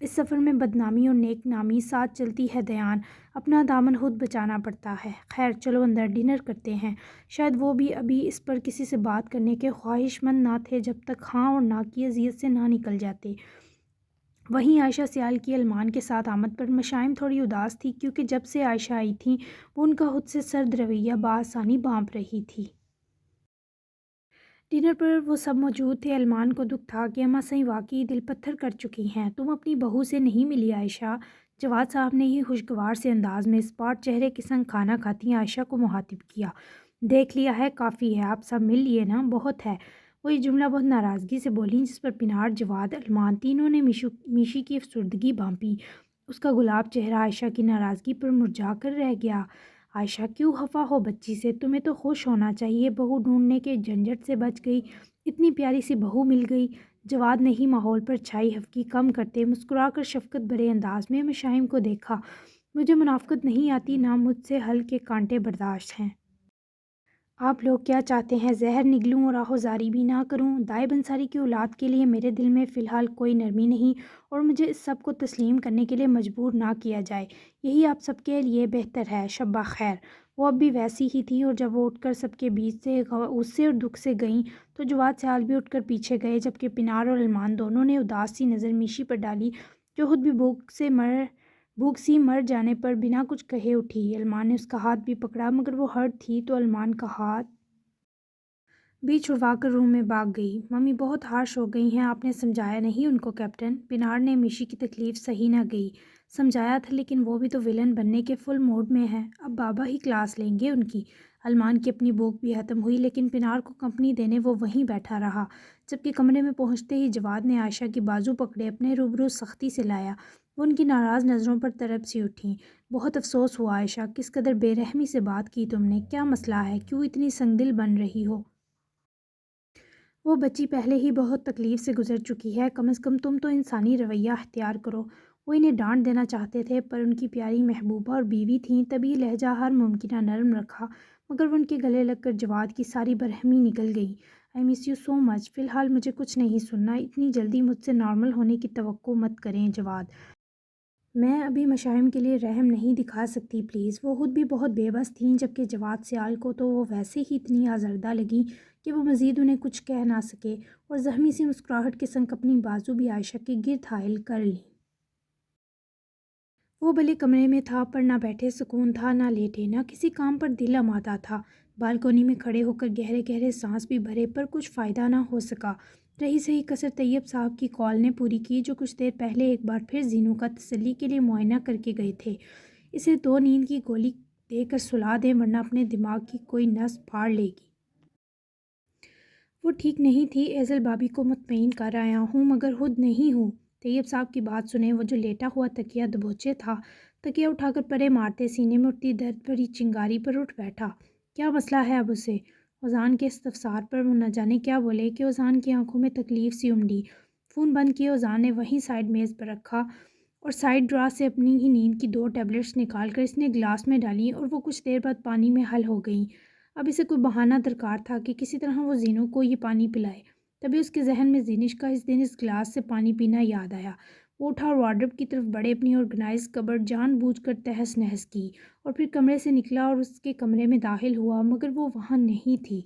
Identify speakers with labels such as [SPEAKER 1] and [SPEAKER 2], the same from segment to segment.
[SPEAKER 1] اس سفر میں بدنامی اور نیک نامی ساتھ چلتی ہے دیان، اپنا دامن خود بچانا پڑتا ہے۔ خیر چلو اندر ڈنر کرتے ہیں۔ شاید وہ بھی ابھی اس پر کسی سے بات کرنے کے خواہش مند نہ تھے جب تک ہاں اور نہ کی اذیت سے نہ نکل جاتے۔ وہیں عائشہ سیال کی علمان کے ساتھ آمد پر مشائم تھوڑی اداس تھی، کیونکہ جب سے عائشہ آئی تھیں وہ ان کا خود سے سرد رویہ بآسانی بانپ رہی تھی۔ ڈنر پر وہ سب موجود تھے۔ علمان کو دکھ تھا کہ اماں صحیح واقعی دل پتھر کر چکی ہیں۔ تم اپنی بہو سے نہیں ملی عائشہ؟ جواد صاحب نے ہی خوشگوار سے انداز میں اسپاٹ چہرے کے سنگ کھانا کھاتی عائشہ کو مخاطب کیا۔ دیکھ لیا ہے، کافی ہے، آپ سب مل لیے نا، بہت ہے۔ وہ یہ جملہ بہت ناراضگی سے بولیں، جس پر پنار، جواد، علمان تینوں نے میشی کی افسردگی بھانپی۔ اس کا گلاب چہرہ عائشہ کی ناراضگی پر مرجھا کر رہ گیا۔ عائشہ کیوں خفا ہو بچی سے؟ تمہیں تو خوش ہونا چاہیے، بہو ڈھونڈنے کے جھنجٹ سے بچ گئی، اتنی پیاری سی بہو مل گئی۔ جواد نے ہی ماحول پر چھائی ہفکی کم کرتے مسکرا کر شفقت بھرے انداز میں مشائم کو دیکھا۔ مجھے منافقت نہیں آتی، نہ مجھ سے حل کے کانٹے برداشت ہیں۔ آپ لوگ کیا چاہتے ہیں؟ زہر نگلوں اور آہوزاری بھی نہ کروں؟ دائب انصاری کی اولاد کے لیے میرے دل میں فی الحال کوئی نرمی نہیں، اور مجھے اس سب کو تسلیم کرنے کے لیے مجبور نہ کیا جائے، یہی آپ سب کے لیے بہتر ہے۔ شب خیر۔ وہ اب بھی ویسی ہی تھیں، اور جب وہ اٹھ کر سب کے بیچ سے غصے اور دکھ سے گئیں تو جواد سیال بھی اٹھ کر پیچھے گئے، جبکہ پنار اور علمان دونوں نے اداس سی نظر میشی پر ڈالی، جو خود بھی بھوک سی مر جانے پر بنا کچھ کہے اٹھی۔ علمان نے اس کا ہاتھ بھی پکڑا، مگر وہ ہرٹ تھی تو علمان کا ہاتھ بھی چھڑوا کر روم میں بھاگ گئی۔ ممی بہت ہارش ہو گئی ہیں، آپ نے سمجھایا نہیں ان کو کیپٹن؟ پنار نے میشی کی تکلیف سہی نہ گئی۔ سمجھایا تھا، لیکن وہ بھی تو ولن بننے کے فل موڈ میں ہے، اب بابا ہی کلاس لیں گے ان کی۔ علمان کی اپنی بھوک بھی ختم ہوئی، لیکن پنار کو کمپنی دینے وہ وہیں بیٹھا رہا، جبکہ کمرے میں پہنچتے ہی جواد نے عائشہ کی بازو پکڑے اپنے روبرو سختی سے لایا۔ وہ ان کی ناراض نظروں پر تڑپ سی اٹھیں۔ بہت افسوس ہوا عائشہ، کس قدر بے رحمی سے بات کی تم نے، کیا مسئلہ ہے، کیوں اتنی سنگ دل بن رہی ہو؟ وہ بچی پہلے ہی بہت تکلیف سے گزر چکی ہے، کم از کم تم تو انسانی رویہ اختیار کرو۔ وہ انہیں ڈانٹ دینا چاہتے تھے، پر ان کی پیاری محبوبہ اور بیوی تھیں، تبھی لہجہ ہر ممکنہ نرم رکھا، مگر وہ ان کے گلے لگ کر جواد کی ساری برہمی نکل گئی۔ آئی مس یو سو مچ۔ فی الحال مجھے کچھ نہیں سننا، اتنی جلدی مجھ سے نارمل ہونے کی توقع مت کریں جواد۔ میں ابھی مشائم کے لیے رحم نہیں دکھا سکتی، پلیز۔ وہ خود بھی بہت بے بس تھیں، جبکہ جواد سیال کو تو وہ ویسے ہی اتنی آزردہ لگیں کہ وہ مزید انہیں کچھ کہہ نہ سکے، اور زخمی سی مسکراہٹ کے سنگ اپنی بازو بھی عائشہ کے گرد حائل کر لیں۔ وہ بھلے کمرے میں تھا، پر نہ بیٹھے سکون تھا، نہ لیٹے، نہ کسی کام پر دل آمادہ تھا۔ بالکونی میں کھڑے ہو کر گہرے گہرے سانس بھی بھرے، پر کچھ فائدہ نہ ہو سکا۔ رہی سہی کسر طیب صاحب کی کال نے پوری کی، جو کچھ دیر پہلے ایک بار پھر زینو کا تسلی کے لیے معائنہ کر کے گئے تھے۔ اسے 2 نیند کی گولی دے کر سلا دیں، ورنہ اپنے دماغ کی کوئی نس پھاڑ لے گی۔ وہ ٹھیک نہیں تھی، ایزل بھابھی کو مطمئن کر آیا ہوں، مگر خود نہیں ہوں۔ طیب صاحب کی بات سنے وہ جو لیٹا ہوا تکیہ دبوچے تھا، تکیہ اٹھا کر پرے مارتے سینے میں اٹھتی درد بھری چنگاری پر اٹھ بیٹھا۔ کیا مسئلہ ہے اب اسے؟ اذان کے استفسار پر وہ نہ جانے کیا بولے کہ اذان کی آنکھوں میں تکلیف سی امڈی۔ فون بند کیے اذان نے وہیں سائیڈ میز پر رکھا، اور سائیڈ ڈرا سے اپنی ہی نیند کی 2 ٹیبلٹس نکال کر اس نے گلاس میں ڈالیں، اور وہ کچھ دیر بعد پانی میں حل ہو گئیں۔ اب اسے کوئی بہانہ درکار تھا کہ کسی طرح وہ زینو کو یہ پانی پلائے۔ تبھی اس کے ذہن میں زینش کا اس دن اس گلاس سے پانی پینا یاد آیا۔ وہ اٹھا اور وارڈروب کی طرف بڑھے، اپنی آرگنائز کبرڈ جان بوجھ کر تہس نہس کی، اور پھر کمرے سے نکلا اور اس کے کمرے میں داخل ہوا، مگر وہ وہاں نہیں تھی۔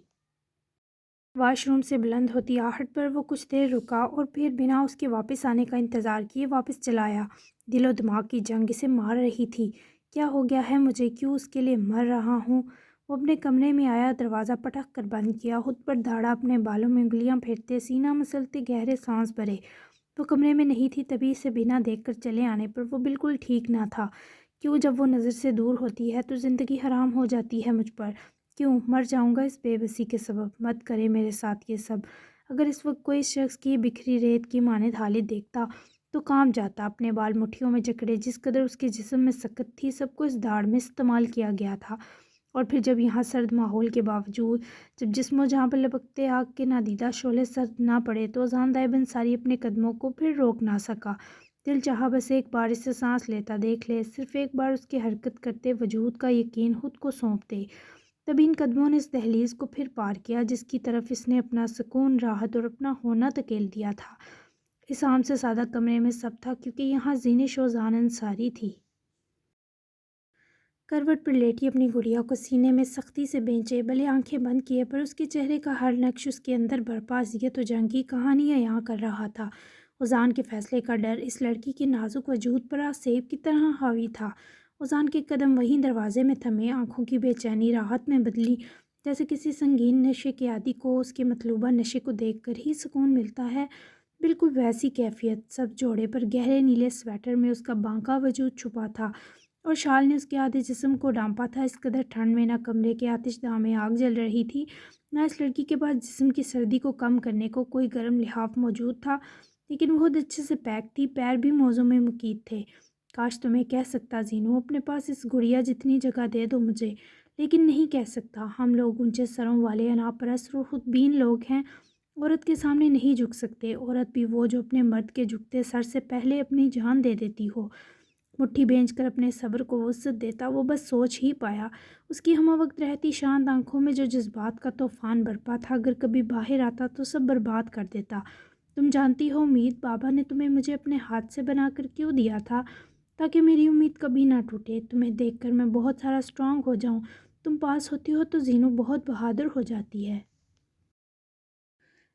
[SPEAKER 1] واش روم سے بلند ہوتی آہٹ پر وہ کچھ دیر رکا، اور پھر بنا اس کے واپس آنے کا انتظار کیے واپس چلا آیا۔ دل و دماغ کی جنگ اسے مار رہی تھی۔ کیا ہو گیا ہے مجھے، کیوں اس کے لیے مر رہا ہوں؟ وہ اپنے کمرے میں آیا، دروازہ پٹخ کر بند کیا، خود پر دھاڑا، اپنے بالوں میں انگلیاں پھیرتے سینہ مسلتے گہرے سانس بھرے۔ وہ کمرے میں نہیں تھی، تبھی اسے بنا دیکھ کر چلے آنے پر وہ بالکل ٹھیک نہ تھا۔ کیوں جب وہ نظر سے دور ہوتی ہے تو زندگی حرام ہو جاتی ہے مجھ پر؟ کیوں مر جاؤں گا اس بے بسی کے سبب؟ مت کرے میرے ساتھ یہ سب۔ اگر اس وقت کوئی شخص کی بکھری ریت کی مانند حالت دیکھتا تو کانپ جاتا، اپنے بال مٹھیوں میں جکڑے، جس قدر اس کے جسم میں سکت تھی، سب کو اس داڑھ میں استعمال کیا گیا تھا۔ اور پھر جب یہاں سرد ماحول کے باوجود، جب جسم و جہاں پر لپکتے آگ کے نادیدہ شعلے سرد نہ پڑے، تو اذان دائب انصاری اپنے قدموں کو پھر روک نہ سکا۔ دل چاہا بس ایک بار اسے سانس لیتا دیکھ لے، صرف ایک بار اس کے حرکت کرتے وجود کا یقین خود کو سونپ دے۔ تبھی ان قدموں نے اس دہلیز کو پھر پار کیا، جس کی طرف اس نے اپنا سکون، راحت اور اپنا ہونا دھکیل دیا تھا۔ اس عام سے سادہ کمرے میں سب تھا کیونکہ یہاں زینش و زان انصاری تھی۔ کروٹ پر لیٹی اپنی گڑیا کو سینے میں سختی سے بھینچے بھلے آنکھیں بند کیے پر اس کے چہرے کا ہر نقش اس کے اندر برپا اذیت و جنگ کی کہانیاں یہاں کر رہا تھا۔ اذان کے فیصلے کا ڈر اس لڑکی کے نازک وجود پر سیب کی طرح حاوی تھا۔ اذان کے قدم وہیں دروازے میں تھمے، آنکھوں کی بے چینی راحت میں بدلی، جیسے کسی سنگین نشے کے عادی کو اس کے مطلوبہ نشے کو دیکھ کر ہی سکون ملتا ہے، بالکل ویسی کیفیت۔ سب جوڑے پر گہرے نیلے سویٹر میں اس کا بانکا وجود چھپا تھا اور شال نے اس کے آدھے جسم کو ڈھانپا تھا۔ اس قدر ٹھنڈ میں نہ کمرے کے آتش داں میں آگ جل رہی تھی، نہ اس لڑکی کے پاس جسم کی سردی کو کم کرنے کو کوئی گرم لحاف موجود تھا، لیکن وہ بہت اچھے سے پیک تھی، پیر بھی موزوں میں مقید تھے۔ کاش تمہیں کہہ سکتا زینو، اپنے پاس اس گڑیا جتنی جگہ دے دو مجھے، لیکن نہیں کہہ سکتا۔ ہم لوگ اونچے سروں والے انا پرست اور خود بین لوگ ہیں، عورت کے سامنے نہیں جھک سکتے، عورت بھی وہ جو اپنے مرد کے جھکتے سر سے پہلے اپنی جان دے دیتی ہو۔ مٹھی بھینچ کر اپنے صبر کو وسعت دیتا وہ بس سوچ ہی پایا۔ اس کی ہمہ وقت رہتی شانت آنکھوں میں جو جذبات کا طوفان برپا تھا، اگر کبھی باہر آتا تو سب برباد کر دیتا۔ تم جانتی ہو امید، بابا نے تمہیں مجھے اپنے ہاتھ سے بنا کر کیوں دیا تھا؟ تاکہ میری امید کبھی نہ ٹوٹے، تمہیں دیکھ کر میں بہت سارا اسٹرانگ ہو جاؤں۔ تم پاس ہوتی ہو تو زینو بہت بہادر ہو جاتی ہے۔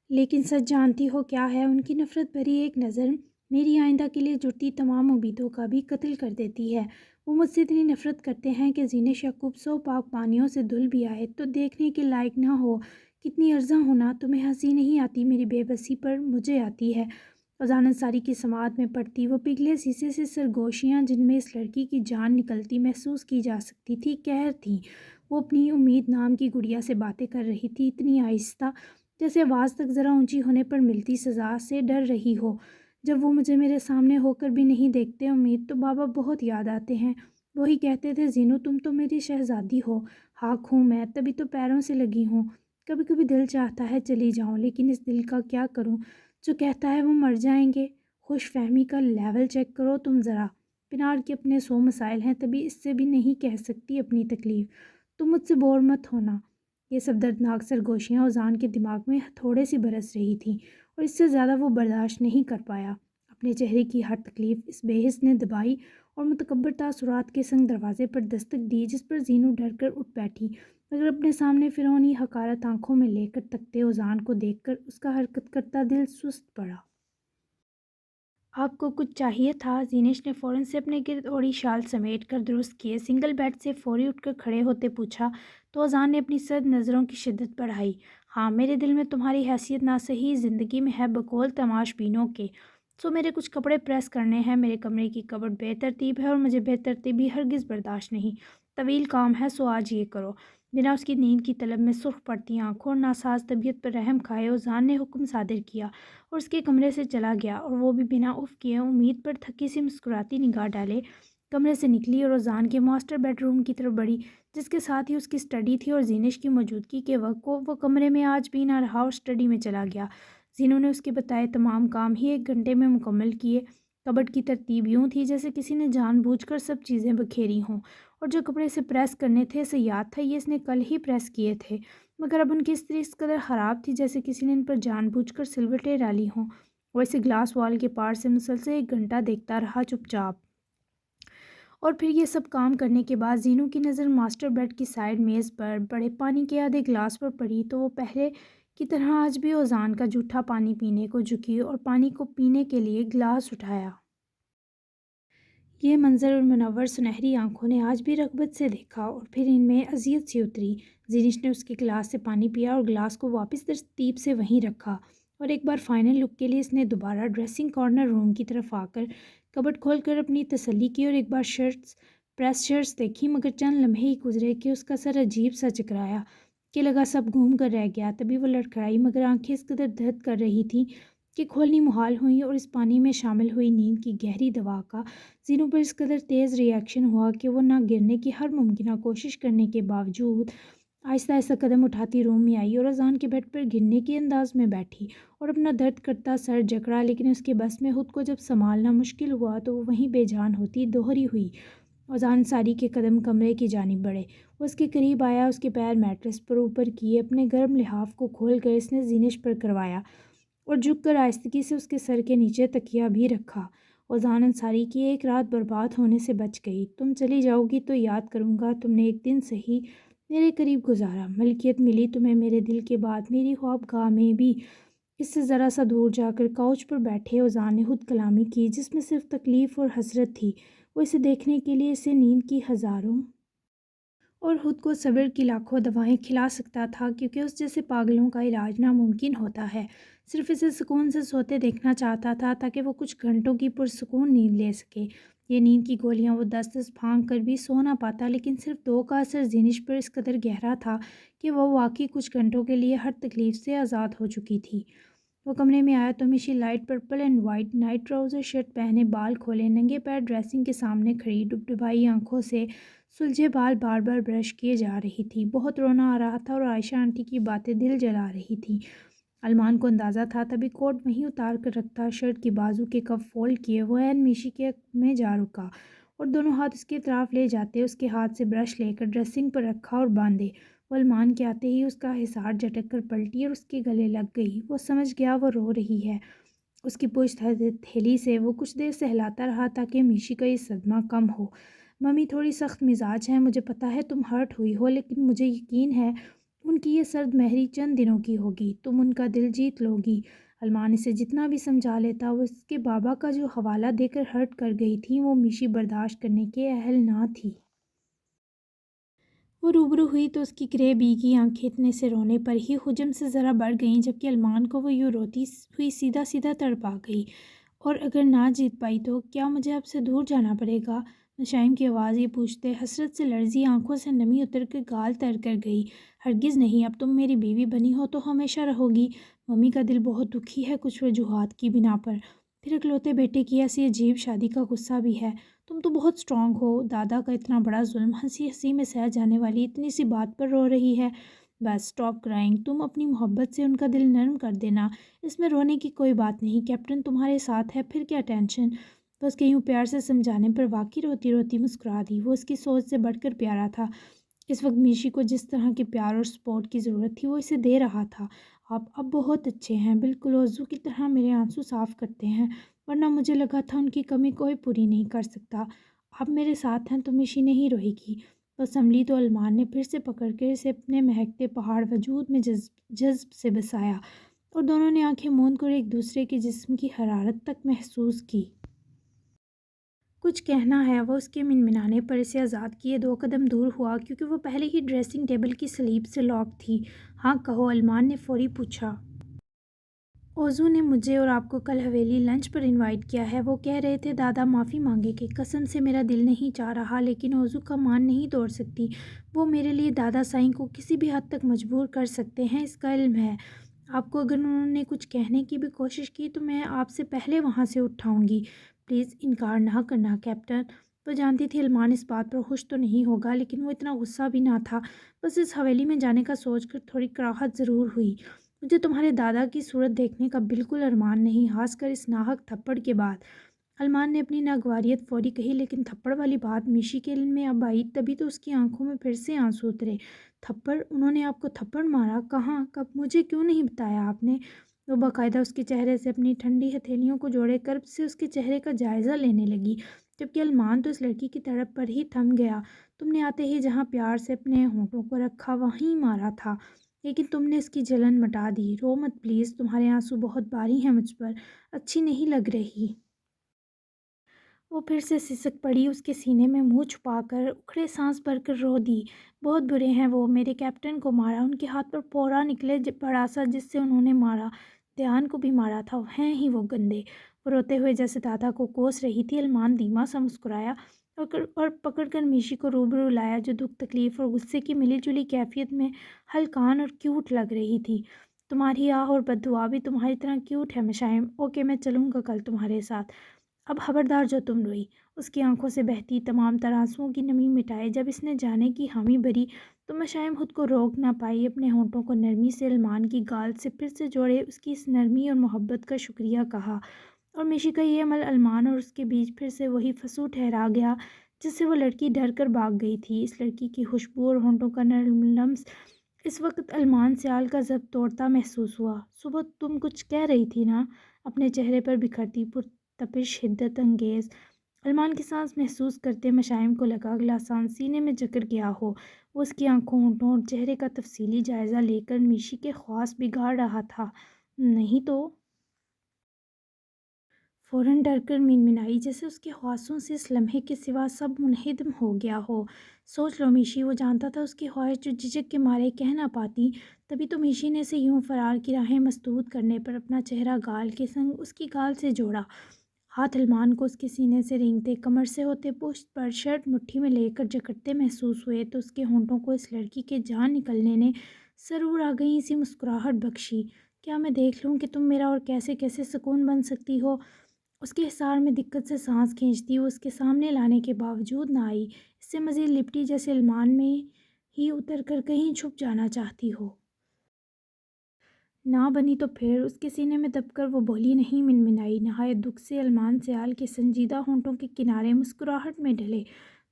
[SPEAKER 1] لیکن سچ جانتی ہو کیا ہے؟ ان کی نفرت بھری ایک نظر میری آئندہ کے لیے جڑتی تمام امیدوں کا بھی قتل کر دیتی ہے۔ وہ مجھ سے اتنی نفرت کرتے ہیں کہ زینش یعقوب 100 پاک پانیوں سے دھل بھی آئے تو دیکھنے کے لائق نہ ہو۔ کتنی ارزاں ہونا، تمہیں ہنسی نہیں آتی میری بے بسی پر، مجھے آتی ہے۔ اذان انصاری کی سماعت میں پڑتی وہ پگھلے شیشے سے سرگوشیاں جن میں اس لڑکی کی جان نکلتی محسوس کی جا سکتی تھی، قہر تھیں۔ وہ اپنی امید نام کی گڑیا سے باتیں کر رہی تھی، اتنی آہستہ جیسے آواز تک ذرا اونچی ہونے پر ملتی سزا سے ڈر رہی ہو۔ جب وہ مجھے میرے سامنے ہو کر بھی نہیں دیکھتے امید، تو بابا بہت یاد آتے ہیں۔ وہی کہتے تھے زینو تم تو میری شہزادی ہو، حق ہوں میں، تبھی تو پیروں سے لگی ہوں۔ کبھی کبھی دل چاہتا ہے چلی جاؤں، لیکن اس دل کا کیا کروں جو کہتا ہے وہ مر جائیں گے۔ خوش فہمی کا لیول چیک کرو تم ذرا، پنار کے اپنے 100 مسائل ہیں، تبھی اس سے بھی نہیں کہہ سکتی اپنی تکلیف۔ تم مجھ سے بور مت ہونا۔ یہ سب دردناک سرگوشیاں اذان کے دماغ میں تھوڑے سی برس رہی تھیں اور اس سے زیادہ وہ برداشت نہیں کر پایا۔ اپنے چہرے کی ہر تکلیف اس بے حس نے دبائی اور متکبر تاثرات کے سنگ دروازے پر دستک دی، جس پر زینو ڈر کر اٹھ بیٹھی، مگر اپنے سامنے فرعونی حقارت آنکھوں میں لے کر تکتے اذان کو دیکھ کر اس کا حرکت کرتا دل سست پڑا۔ آپ کو کچھ چاہیے تھا؟ زینش نے فوراً سے اپنے گرد اوڑھی شال سمیٹ کر درست کیے سنگل بیڈ سے فوری اٹھ کر کھڑے ہوتے پوچھا، تو اذان نے اپنی سرد نظروں کی شدت بڑھائی۔ ہاں، میرے دل میں تمہاری حیثیت نہ صحیح زندگی میں ہے بقول تماش بینوں کے، سو میرے کچھ کپڑے پریس کرنے ہیں۔ میرے کمرے کی کبٹ بے ترتیب ہے اور مجھے بے ترتیبی ہرگز برداشت نہیں۔ طویل کام ہے سو آج یہ کرو۔ بنا اس کی نیند کی طلب میں سرخ پڑتی آنکھوں اور ناساز طبیعت پر رحم کھائے اذان نے حکم صادر کیا اور اس کے کمرے سے چلا گیا، اور وہ بھی بنا اف کیے امید پر تھکی سی مسکراتی نگاہ ڈالے کمرے سے نکلی اور اذان کے ماسٹر بیڈ روم کی طرف بڑھی، جس کے ساتھ ہی اس کی اسٹڈی تھی، اور زینش کی موجودگی کے وقت کو وہ کمرے میں آج بھی نہ رہا اور اسٹڈی میں چلا گیا۔ زینو نے اس کے بتائے تمام کام ہی 1 گھنٹے میں مکمل کیے۔ کبٹ کی ترتیب یوں تھی جیسے کسی نے جان بوجھ کر سب چیزیں بکھیری ہوں، اور جو کپڑے اسے پریس کرنے تھے اسے یاد تھا یہ اس نے کل ہی پریس کیے تھے، مگر اب ان کی استری اس قدر خراب تھی جیسے کسی نے ان پر جان بوجھ کر سلوٹیں ڈالی ہوں۔ وہ اسے گلاس وال کے پار سے مسلسل 1 گھنٹہ دیکھتا رہا چپ چاپ، اور پھر یہ سب کام کرنے کے بعد زینو کی نظر ماسٹر بیڈ کی سائڈ میز پر بڑے پانی کے آدھے گلاس پر پڑی تو وہ پہلے کی طرح آج بھی اذان کا جھوٹا پانی پینے کو جھکی اور پانی کو پینے کے لیے گلاس اٹھایا۔ یہ منظر اور منور سنہری آنکھوں نے آج بھی رغبت سے دیکھا اور پھر ان میں اذیت سی اتری۔ زینش نے اس کے گلاس سے پانی پیا اور گلاس کو واپس ترتیب سے وہیں رکھا، اور ایک بار فائنل لک کے لیے اس نے دوبارہ ڈریسنگ کارنر روم کی طرف آ کر کبٹ کھول کر اپنی تسلی کی اور ایک بار پریس شرٹس دیکھی، مگر چند لمحے ہی گزرے کہ اس کا سر عجیب سا چکرایا کہ لگا سب گھوم کر رہ گیا۔ تبھی وہ لڑکھڑائی، مگر آنکھیں اس قدر درد کر رہی تھیں کہ کھولنی محال ہوئیں، اور اس پانی میں شامل ہوئی نیند کی گہری دوا کا زینو پر اس قدر تیز ری ایکشن ہوا کہ وہ نہ گرنے کی ہر ممکنہ کوشش کرنے کے باوجود آہستہ آہستہ قدم اٹھاتی روم میں آئی اور اذان کے بیڈ پر گرنے کے انداز میں بیٹھی اور اپنا درد کرتا سر جکڑا، لیکن اس کے بس میں خود کو جب سنبھالنا مشکل ہوا تو وہ وہیں بے جان ہوتی دوہری ہوئی۔ اذان انصاری کے قدم کمرے کی جانب بڑھے، وہ اس کے قریب آیا، اس کے پیر میٹرس پر اوپر کیے، اپنے گرم لحاف کو کھول کر اس نے زینش پر کروایا اور جھک کر آہستگی سے اس کے سر کے نیچے تکیہ بھی رکھا۔ اوزان انصاری کی ایک رات برباد ہونے سے بچ گئی۔ تم چلی جاؤ گی تو یاد کروں گا تم نے ایک دن صحیح میرے قریب گزارا۔ ملکیت ملی تمہیں میرے دل کے بعد میری خوابگاہ میں بھی۔ اس سے ذرا سا دور جا کر کاؤچ پر بیٹھے اوزان نے خود کلامی کی جس میں صرف تکلیف اور حسرت تھی۔ وہ اسے دیکھنے کے لیے اسے نیند کی ہزاروں اور خود کو صبر کی لاکھوں دوائیں کھلا سکتا تھا، کیونکہ اس جیسے پاگلوں کا علاج ناممکن ہوتا ہے۔ صرف اسے سکون سے سوتے دیکھنا چاہتا تھا تاکہ وہ کچھ گھنٹوں کی پرسکون نیند لے سکے۔ یہ نیند کی گولیاں وہ 10 پھانک کر بھی سو نہ پاتا، لیکن صرف 2 کا اثر زینش پر اس قدر گہرا تھا کہ وہ واقعی کچھ گھنٹوں کے لیے ہر تکلیف سے آزاد ہو چکی تھی۔ وہ کمرے میں آیا تو Meshi light purple and white night trouser shirt پہنے، بال کھولے، ننگے پیر ڈریسنگ کے سامنے کھڑی ڈبڈبائی آنکھوں سے سلجھے بال بار بار برش کیے جا رہی تھی۔ بہت رونا آ رہا تھا اور عائشہ آنٹی کی باتیں دل جلا رہی تھیں۔ علمان کو اندازہ تھا تبھی کوٹ وہیں اتار کر رکھتا، شرٹ کی بازو کے کف فولڈ کیے، وہ عین میشی کے میں جا رکا اور دونوں ہاتھ اس کی طرف لے جاتے اس کے ہاتھ سے برش لے کر ڈریسنگ پر رکھا اور باندھے۔ وہ علمان کے آتے ہی اس کا حصار جھٹک کر پلٹی اور اس کے گلے لگ گئی۔ وہ سمجھ گیا وہ رو رہی ہے۔ اس کی پشت ہتھیلی سے وہ کچھ دیر سہلاتا رہا تاکہ میشی کا یہ صدمہ کم ہو۔ ممی تھوڑی سخت مزاج ہیں، مجھے پتہ ہے تم ہرٹ ہوئی ہو، لیکن مجھے یقین ہے ان کی یہ سرد مہری چند دنوں کی ہوگی، تم ان کا دل جیت لو گی۔ علمان اسے جتنا بھی سمجھا لیتا، وہ اس کے بابا کا جو حوالہ دے کر ہرٹ کر گئی تھی وہ میشی برداشت کرنے کے اہل نہ تھی۔ وہ روبرو ہوئی تو اس کی گرے بیگی آنکھیں اتنے سے رونے پر ہی حجم سے ذرا بڑھ گئیں، جبکہ علمان کو وہ یوں روتی ہوئی سیدھا سیدھا تڑپا گئی۔ اور اگر نہ جیت پائی تو کیا مجھے اب سے دور جانا پڑے گا؟ مشائم کی آواز یہ پوچھتے حسرت سے لرزی آنکھوں سے نمی اتر کے گال تر کر گئی۔ ہرگز نہیں، اب تم میری بیوی بنی ہو تو ہمیشہ رہو گی۔ ممی کا دل بہت دکھی ہے کچھ وجوہات کی بنا پر، پھر اکلوتے بیٹے کی ایسی عجیب شادی کا غصہ بھی ہے۔ تم تو بہت اسٹرانگ ہو، دادا کا اتنا بڑا ظلم ہنسی ہنسی میں سہ جانے والی اتنی سی بات پر رو رہی ہے۔ بس اسٹاپ کرائنگ، تم اپنی محبت سے ان کا دل نرم کر دینا، اس میں رونے کی کوئی بات نہیں، کیپٹن تمہارے ساتھ ہے، پھر کیا ٹینشن؟ تو اس کے یوں پیار سے سمجھانے پر واقعی روتی روتی مسکرا دی۔ وہ اس کی سوچ سے بڑھ کر پیارا تھا۔ اس وقت میشی کو جس طرح کے پیار اور سپورٹ کی ضرورت تھی وہ اسے دے رہا تھا۔ آپ اب بہت اچھے ہیں، بالکل وضو کی طرح میرے آنسو صاف کرتے ہیں، ورنہ مجھے لگا تھا ان کی کمی کوئی پوری نہیں کر سکتا۔ آپ میرے ساتھ ہیں تو میشی نہیں روئے گی۔ وہ سنبھلی تو علمان نے پھر سے پکڑ کر اسے اپنے مہکتے پہاڑ وجود میں جذب سے بسایا اور دونوں نے آنکھیں موند کر ایک دوسرے کے جسم کی حرارت تک محسوس کی۔ کچھ کہنا ہے، وہ اس کے منمنانے پر اسے آزاد کیے 2 قدم دور ہوا، کیونکہ وہ پہلے ہی ڈریسنگ ٹیبل کی سلیب سے لاک تھی۔ ہاں کہو، علمان نے فوری پوچھا۔ اوزو نے مجھے اور آپ کو کل حویلی لنچ پر انوائٹ کیا ہے، وہ کہہ رہے تھے دادا معافی مانگے کہ قسم سے میرا دل نہیں چاہ رہا، لیکن اوزو کا مان نہیں توڑ سکتی، وہ میرے لیے دادا سائیں کو کسی بھی حد تک مجبور کر سکتے ہیں، اس کا علم ہے آپ کو۔ اگر انہوں نے کچھ کہنے کی بھی کوشش کی تو میں آپ سے پہلے وہاں سے اٹھاؤں گی، پلیز انکار نہ کرنا کیپٹن۔ وہ جانتی تھی علمان اس بات پر خوش تو نہیں ہوگا، لیکن وہ اتنا غصہ بھی نہ تھا۔ بس اس حویلی میں جانے کا سوچ کر تھوڑی کراہت ضرور ہوئی۔ مجھے تمہارے دادا کی صورت دیکھنے کا بالکل ارمان نہیں، خاص کر اس ناحق تھپڑ کے بعد۔ علمان نے اپنی ناگواریت فوری کہی، لیکن تھپڑ والی بات میشی کے علم میں اب آئی، تبھی تو اس کی آنکھوں میں پھر سے آنسو اترے۔ تھپڑ؟ انہوں نے آپ کو تھپڑ مارا؟ کہاں؟ کب؟ مجھے کیوں نہیں بتایا آپ نے؟ وہ باقاعدہ اس کے چہرے سے اپنی ٹھنڈی ہتھیلیوں کو جوڑے کرب سے اس کے چہرے کا جائزہ لینے لگی، جبکہ علمان تو اس لڑکی کی تڑپ پر ہی تھم گیا۔ تم نے آتے ہی جہاں پیار سے اپنے ہونٹوں کو رکھا وہیں مارا تھا، لیکن تم نے اس کی جلن مٹا دی۔ رو مت پلیز، تمہارے آنسو بہت باری ہیں مجھ پر، اچھی نہیں لگ رہی۔ وہ پھر سے سسک پڑی، اس کے سینے میں منہ چھپا کر اکھڑے سانس بھر کر رو دی۔ بہت برے ہیں وہ، میرے کیپٹن کو مارا، ان کے ہاتھ پر پورا نکلے بڑا سا جس سے انہوں نے مارا، دھیان کو بھی مارا تھا، ہیں ہی وہ گندے۔ وہ روتے ہوئے جیسے دادا کو کوس رہی تھی۔ علمان دھیما سا مسکرایا اور پکڑ کر میشی کو روبرو لایا، جو دکھ، تکلیف اور غصے کی ملی جلی کیفیت میں ہلکان اور کیوٹ لگ رہی تھی۔ تمہاری آہ اور بددعا بھی تمہاری طرح کیوٹ ہے مشائم۔ اوکے، میں چلوں گا کل تمہارے ساتھ، اب خبردار جو تم روئی۔ اس کی آنکھوں سے بہتی تمام تر آنسوؤں کی نمی مٹائے جب اس نے جانے کی حامی بھری تو مشائم خود کو روک نہ پائی، اپنے ہونٹوں کو نرمی سے علمان کی گال سے پھر سے جوڑے، اس کی اس نرمی اور محبت کا شکریہ کہا، اور میشی کا یہ عمل علمان اور اس کے بیچ پھر سے وہی فسو ٹھہرا گیا جس سے وہ لڑکی ڈر کر بھاگ گئی تھی۔ اس لڑکی کی خوشبو اور ہونٹوں کا نرم لمس اس وقت المان سیال کا ضبط توڑتا محسوس ہوا۔ صبح تم کچھ کہہ رہی تھی نا؟ اپنے چہرے پر بکھرتی پرتپش شدت انگیز المان کی سانس محسوس کرتے مشائم کو لگا اگلا سانس سینے میں جکڑ گیا ہو۔ وہ اس کی آنکھوں، ہونٹوں اور چہرے کا تفصیلی جائزہ لے کر میشی کے خواص بگاڑ رہا تھا۔ نہیں تو فوراً ڈر کر منمنائی، جیسے اس کے خواصوں سے اس لمحے کے سوا سب منہدم ہو گیا ہو۔ سوچ لو میشی، وہ جانتا تھا اس کی خواہش جو جھجک کے مارے کہہ نہ پاتی، تبھی تو میشی نے اسے یوں فرار کی راہیں مسدود کرنے پر اپنا چہرہ گال کے سنگ اس کی گال سے جوڑا۔ ہاتھ المان کو اس کے سینے سے رینگتے، کمر سے ہوتے پشت پر شرٹ مٹھی میں لے کر جکڑتے محسوس ہوئے تو اس کے ہونٹوں کو اس لڑکی کے جان نکلنے نے سرور آ گئی سی مسکراہٹ بخشی۔ کیا میں دیکھ لوں کہ تم میرا اور کیسے کیسے سکون بن سکتی ہو؟ اس کے حصار میں دقت سے سانس کھینچتی وہ اس کے سامنے لانے کے باوجود نہ آئی، اس سے مزید لپٹی جیسے المان میں ہی اتر کر کہیں چھپ جانا چاہتی ہو۔ نہ بنی تو پھر؟ اس کے سینے میں دب کر وہ بولی نہیں منمنائی۔ نہایت دکھ سے المان سیال کے سنجیدہ ہونٹوں کے کنارے مسکراہٹ میں ڈھلے۔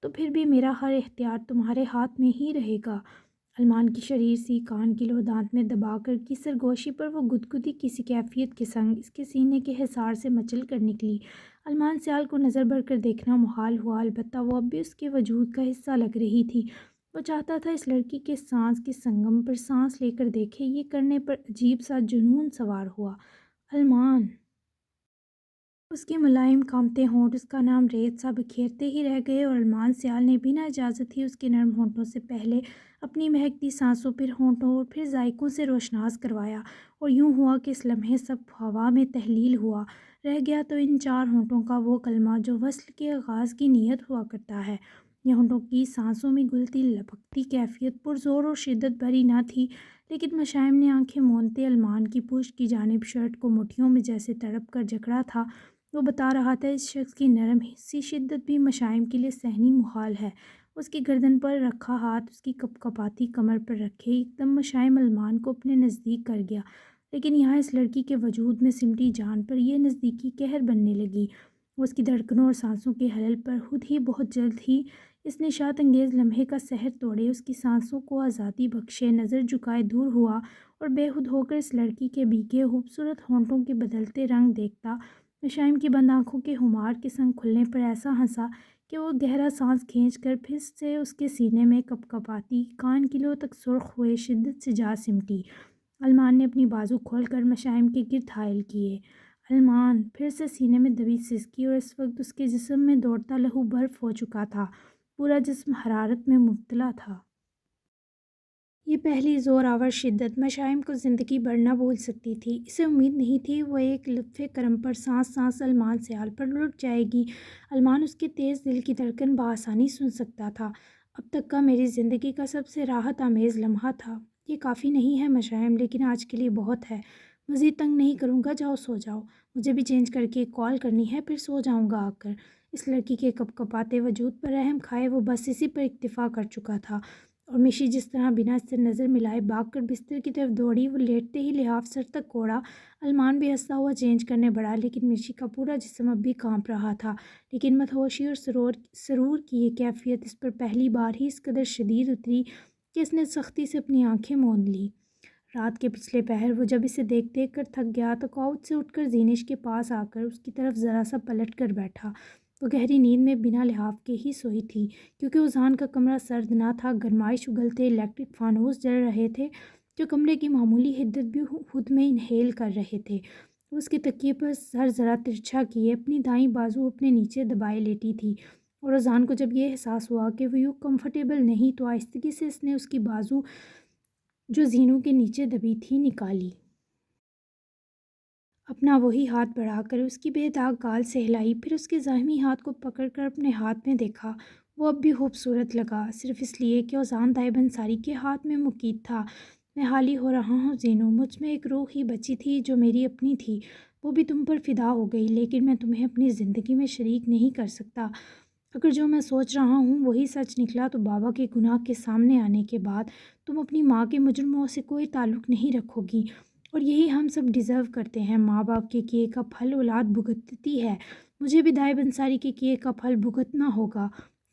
[SPEAKER 1] تو پھر بھی میرا ہر اختیار تمہارے ہاتھ میں ہی رہے گا۔ المان کی شریر سی کان کی لو دانت میں دبا کر کی سرگوشی پر وہ گدگدی کسی کیفیت کے سنگ اس کے سینے کے حصار سے مچل کر نکلی۔ المان سیال کو نظر بھر کر دیکھنا محال ہوا، البتہ وہ اب بھی اس کے وجود کا حصہ لگ رہی تھی۔ وہ چاہتا تھا اس لڑکی کے سانس کے سنگم پر سانس لے کر دیکھے۔ یہ کرنے پر عجیب سا جنون سوار ہوا۔ المان! اس کے ملائم کانپتے ہونٹ اس کا نام ریت سا بکھیرتے ہی رہ گئے اور المان سیال نے بنا اجازت ہی اس کے نرم ہونٹوں سے پہلے اپنی مہکتی سانسوں، پھر ہونٹوں اور پھر ذائقوں سے روشناس کروایا، اور یوں ہوا کہ اس لمحے سب ہوا میں تحلیل ہوا۔ رہ گیا تو ان چار ہونٹوں کا وہ کلمہ جو وصل کے آغاز کی نیت ہوا کرتا ہے۔ یہ ہونٹوں کی سانسوں میں گھلتی لپکتی کیفیت پرزور اور شدت بھری نہ تھی، لیکن مشائم نے آنکھیں موندتے المان کی پشت کی جانب شرٹ کو مٹھیوں میں جیسے تڑپ کر جکڑا تھا۔ وہ بتا رہا تھا اس شخص کی نرم سی شدت بھی مشائم کے لیے سہنی محال ہے۔ اس کی گردن پر رکھا ہاتھ اس کی کپ کپاتی کمر پر رکھے ایک دم مشائم المان کو اپنے نزدیک کر گیا، لیکن یہاں اس لڑکی کے وجود میں سمٹی جان پر یہ نزدیکی قہر بننے لگی۔ وہ اس کی دھڑکنوں اور سانسوں کے حلل پر خود ہی بہت جلد ہی اس نشاط انگیز لمحے کا سحر توڑے، اس کی سانسوں کو آزادی بخشے، نظر جھکائے دور ہوا اور بے خود ہو کر اس لڑکی کے بھیگے خوبصورت ہونٹوں کے بدلتے رنگ دیکھتا۔ مشائم کی بند آنکھوں کے خمار کے سنگ کھلنے پر ایسا ہنسا کہ وہ گہرا سانس کھینچ کر پھر سے اس کے سینے میں کپ کپاتی کان کی لو تک سرخ ہوئے شدت سے جا سمٹی۔ المان نے اپنی بازو کھول کر مشائم کے گرد حائل کیے۔ المان! پھر سے سینے میں دبی سسکی، اور اس وقت اس کے جسم میں دوڑتا لہو برف ہو چکا تھا، پورا جسم حرارت میں مبتلا تھا۔ یہ پہلی زور آور شدت مشائم کو زندگی بھر نہ بھول سکتی تھی۔ اسے امید نہیں تھی وہ ایک لطف کرم پر سانس سانس المان سیال پر لٹ جائے گی۔ المان اس کے تیز دل کی دھڑکن بآسانی سن سکتا تھا۔ اب تک کا میری زندگی کا سب سے راحت آمیز لمحہ تھا۔ یہ کافی نہیں ہے مشائم، لیکن آج کے لیے بہت ہے۔ مزید تنگ نہیں کروں گا، جاؤ سو جاؤ۔ مجھے بھی چینج کر کے ایک کال کرنی ہے، پھر سو جاؤں گا آ کر۔ اس لڑکی کے کپ کپاتے وجود پر رحم کھائے وہ بس اسی پر اکتفا کر چکا تھا، اور میشی جس طرح بنا اس سے نظر ملائے بھاگ کر بستر کی طرف دوڑی، وہ لیٹتے ہی لحاف سر تک اوڑھا۔ المان بھی ہنستا ہوا چینج کرنے بڑھا، لیکن میشی کا پورا جسم اب بھی کانپ رہا تھا، لیکن مدہوشی اور سرور کی یہ کیفیت اس پر پہلی بار ہی اس قدر شدید اتری کہ اس نے سختی سے اپنی آنکھیں موند لیں۔ رات کے پچھلے پہر وہ جب اسے دیکھ دیکھ کر تھک گیا تو کاؤچ سے اٹھ کر زینش کے پاس آ کر اس کی طرف ذرا سا پلٹ کر بیٹھا۔ وہ گہری نیند میں بنا لحاف کے ہی سوئی تھی، کیونکہ اذان کا کمرہ سرد نہ تھا، گرمائش اگلتے الیکٹرک فانوس جل رہے تھے جو کمرے کی معمولی حدت بھی خود میں انہیل کر رہے تھے۔ وہ اس کے تکیے پر سر ذرا ترچھا کیے اپنی دائیں بازو اپنے نیچے دبائے لیٹی تھی، اور اذان کو جب یہ احساس ہوا کہ وہ یوں کمفرٹیبل نہیں تو آہستگی سے اس نے اس کی بازو جو زینوں کے نیچے دبی تھی نکالی۔ اپنا وہی ہاتھ بڑھا کر اس کی بے داغ گال سے ہلائی، پھر اس کے زخمی ہاتھ کو پکڑ کر اپنے ہاتھ میں دیکھا۔ وہ اب بھی خوبصورت لگا، صرف اس لیے کہ اذان طیب انصاری کے ہاتھ میں مقید تھا۔ میں حالی ہو رہا ہوں زینو، مجھ میں ایک روح ہی بچی تھی جو میری اپنی تھی، وہ بھی تم پر فدا ہو گئی، لیکن میں تمہیں اپنی زندگی میں شریک نہیں کر سکتا۔ اگر جو میں سوچ رہا ہوں وہی سچ نکلا تو بابا کے گناہ کے سامنے آنے کے بعد تم اپنی ماں کے مجرموں سے کوئی تعلق نہیں رکھو گی، اور یہی ہم سب ڈیزرو کرتے ہیں۔ ماں باپ کے کیے کا پھل اولاد بھگتتی ہے، مجھے بھی طیب انصاری کے کیے کا پھل بھگتنا ہوگا۔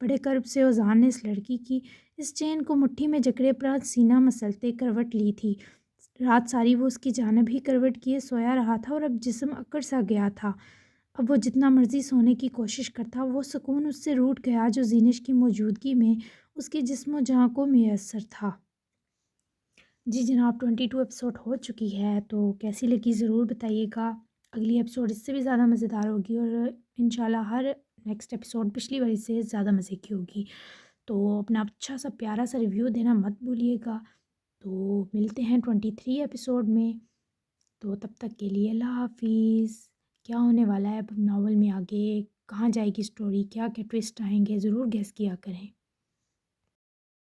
[SPEAKER 1] بڑے کرب سے اوزان نے اس لڑکی کی اس چین کو مٹھی میں جکڑے پر سینہ مسلتے کروٹ لی تھی۔ رات ساری وہ اس کی جانب ہی کروٹ کیے سویا رہا تھا اور اب جسم اکڑ سا گیا تھا۔ اب وہ جتنا مرضی سونے کی کوشش کرتا وہ سکون اس سے روٹھ گیا جو زینش کی موجودگی میں اس کے جسم و جاں کو میسر تھا۔ جی جناب 22 ایپیسوڈ ہو چکی ہے، تو کیسی لگی ضرور بتائیے گا۔ اگلی ایپیسوڈ اس سے بھی زیادہ مزیدار ہوگی اور انشاءاللہ ہر نیکسٹ ایپیسوڈ پچھلی والی سے زیادہ مزے کی ہوگی۔ تو اپنا اچھا سا پیارا سا ریویو دینا مت بھولیے گا۔ تو ملتے ہیں 23 ایپیسوڈ میں، تو تب تک کے لیے اللہ حافظ۔ کیا ہونے والا ہے اب ناول میں آگے، کہاں جائے گی سٹوری، کیا کیا ٹویسٹ آئیں گے، ضرور گیس کیا کریں۔